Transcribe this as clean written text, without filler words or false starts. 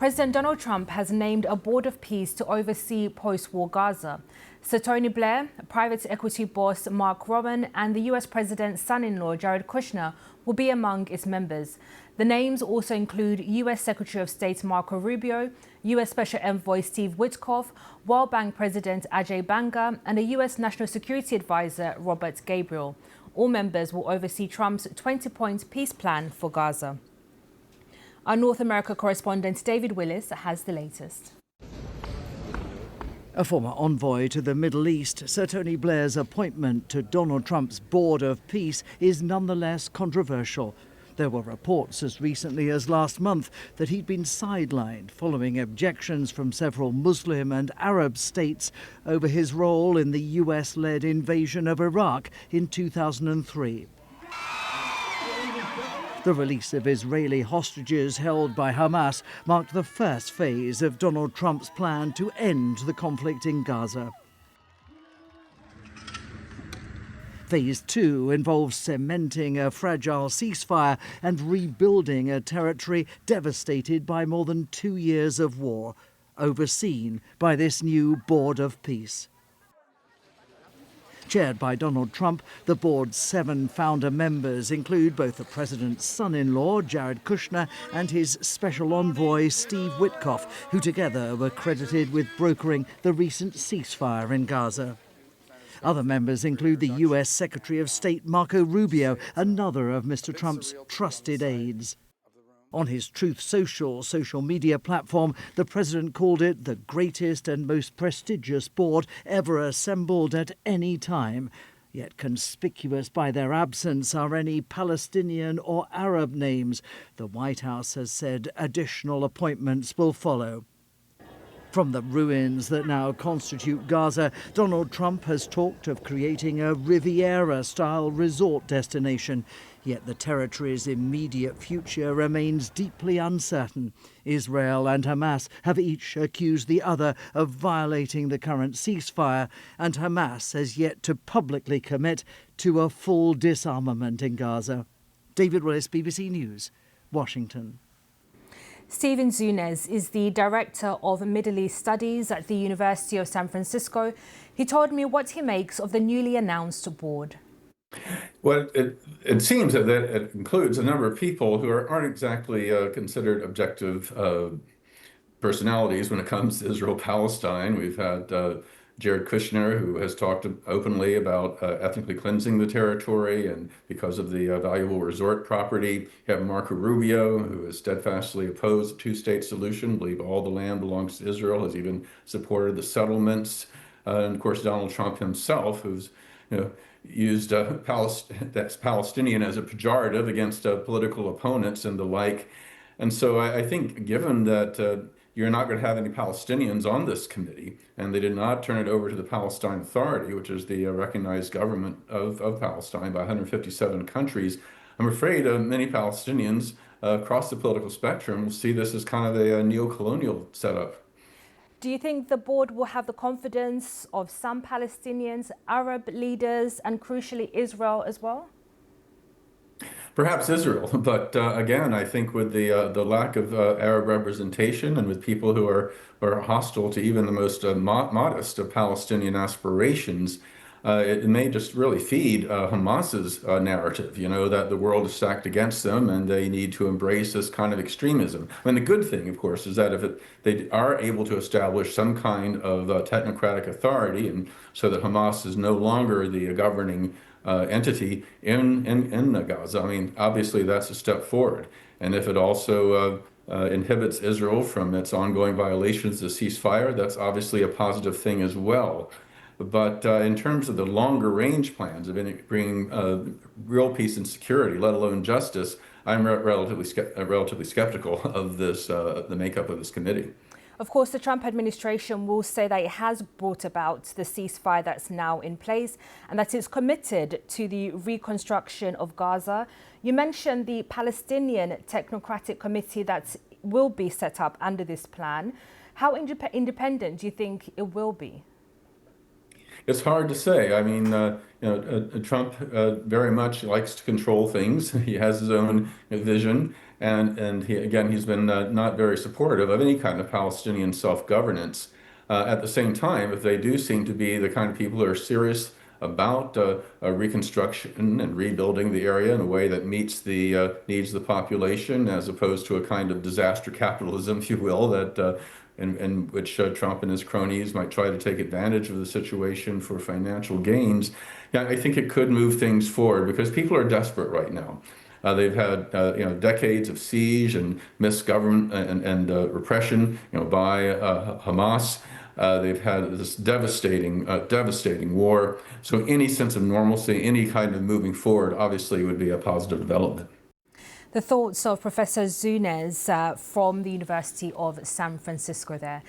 President Donald Trump has named a board of peace to oversee post-war Gaza. Sir Tony Blair, private equity boss Mark Rowan, and the US President's son-in-law Jared Kushner will be among its members. The names also include US Secretary of State Marco Rubio, US Special Envoy Steve Witkoff, World Bank President Ajay Banga, and a US National Security Advisor Robert Gabriel. All members will oversee Trump's 20-point peace plan for Gaza. Our North America correspondent David Willis has the latest. A former envoy to the Middle East, Sir Tony Blair's appointment to Donald Trump's Board of Peace is nonetheless controversial. There were reports as recently as last month that he'd been sidelined following objections from several Muslim and Arab states over his role in the US-led invasion of Iraq in 2003. The release of Israeli hostages held by Hamas marked the first phase of Donald Trump's plan to end the conflict in Gaza. Phase 2 involves cementing a fragile ceasefire and rebuilding a territory devastated by more than 2 years of war, overseen by this new Board of Peace. Chaired by Donald Trump, the board's 7 founder members include both the president's son-in-law, Jared Kushner, and his special envoy, Steve Witkoff, who together were credited with brokering the recent ceasefire in Gaza. Other members include the US Secretary of State Marco Rubio, another of Mr. Trump's trusted aides. On his Truth social media platform, the president called it the greatest and most prestigious board ever assembled at any time. Yet conspicuous by their absence are any Palestinian or Arab names. The White House has said additional appointments will follow. From the ruins that now constitute Gaza, Donald Trump has talked of creating a Riviera-style resort destination. Yet the territory's immediate future remains deeply uncertain. Israel and Hamas have each accused the other of violating the current ceasefire, and Hamas has yet to publicly commit to a full disarmament in Gaza. David Willis, BBC News, Washington. Stephen Zunes is the Director of Middle East Studies at the University of San Francisco. He told me what he makes of the newly announced board. Well, it seems that it includes a number of people who aren't exactly considered objective personalities when it comes to Israel-Palestine. We've had Jared Kushner, who has talked openly about ethnically cleansing the territory and because of the valuable resort property. You have Marco Rubio, who has steadfastly opposed a two-state solution, believe all the land belongs to Israel, has even supported the settlements. And of course, Donald Trump himself, who's used that's Palestinian as a pejorative against political opponents and the like. And so I think given that you're not going to have any Palestinians on this committee, and they did not turn it over to the Palestine Authority, which is the recognized government of Palestine by 157 countries, I'm afraid many Palestinians across the political spectrum will see this as kind of a neo-colonial setup. Do you think the board will have the confidence of some Palestinians, Arab leaders, and crucially Israel as well? Perhaps Israel, but again, I think with the lack of Arab representation and with people who are hostile to even the most modest of Palestinian aspirations, it may just really feed Hamas's narrative, that the world is stacked against them and they need to embrace this kind of extremism. I mean, the good thing, of course, is that if they are able to establish some kind of technocratic authority, and so that Hamas is no longer the governing entity in Gaza, I mean, obviously that's a step forward. And if it also inhibits Israel from its ongoing violations of ceasefire, that's obviously a positive thing as well. But in terms of the longer range plans of bringing real peace and security, let alone justice, I'm relatively skeptical of this, the makeup of this committee. Of course, the Trump administration will say that it has brought about the ceasefire that's now in place and that it's committed to the reconstruction of Gaza. You mentioned the Palestinian Technocratic Committee that will be set up under this plan. How independent do you think it will be? it's hard to say. I mean, Trump very much likes to control things. He has his own vision, and he's been not very supportive of any kind of Palestinian self-governance. At the same time, if they do seem to be the kind of people who are serious about a reconstruction and rebuilding the area in a way that meets the needs of the population, as opposed to a kind of disaster capitalism, if you will, that in which Trump and his cronies might try to take advantage of the situation for financial gains. Yeah, I think it could move things forward because people are desperate right now. They've had decades of siege and misgovernment and repression by Hamas. They've had this devastating war. So any sense of normalcy, any kind of moving forward, obviously would be a positive development. The thoughts of Professor Zunez from the University of San Francisco there.